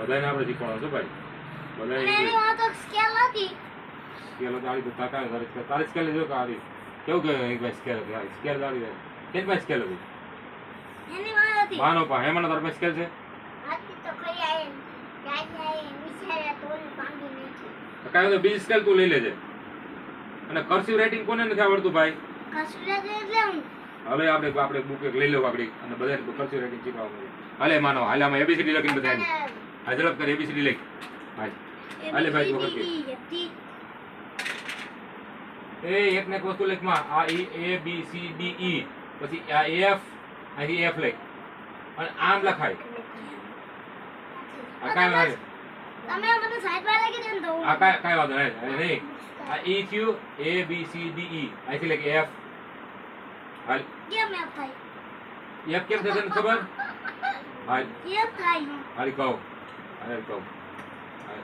બધાને આપણે શીખવાડો છો ભાઈ બધાને એની વાત તો સ્કેલ હતી સ્કેલ દાડી તો તાકા તારી સ્કેલ જો કે આરી કેવું કે એક ભાઈ સ્કેલ હતી સ્કેલ દાડી કેટ ભાઈ સ્કેલ હતી એની વાત હતી માનો પા હેમણ તાર પાસે સ્કેલ છે આતી તો કઈ આય ગાય વિચારે તોલ પાંગી નાખી તો કાંઈ તો બીજી સ્કેલ તું લઈ લેજે અને કર્સિવ રાઇટિંગ કોને નથી આવડતું ભાઈ કસુરા એટલે હું હવે આપણે બુક એક લઈ લેવું આપણી અને બધાને કર્સિવ રાઇટિંગ શીખવવાનું હાલે માનો હાલે આમાં એબીસીડી લખીને બધાને આ ઝડપ કરી એબીસીડી લખ હાલ હાલે ભાઈ વખત એ એક ને એક વસ્તુ લખમાં આ એ બી સી ડી ઈ પછી આ એફ અહીં એફ લખ અને આમ લખાય આ કાંઈ વાંધો તમે મને સાઈડ પર લખી દેન તો આ કાંઈ વાંધો નહીં આ ઈ ક્યુ એ બી સી ડી ઈ અહીંથી લખ એફ હાલ કેમ એમ થાય એફ કેમ થશે તને ખબર હાલ કેમ થાય હાલ કહું હાલ કહું હાલ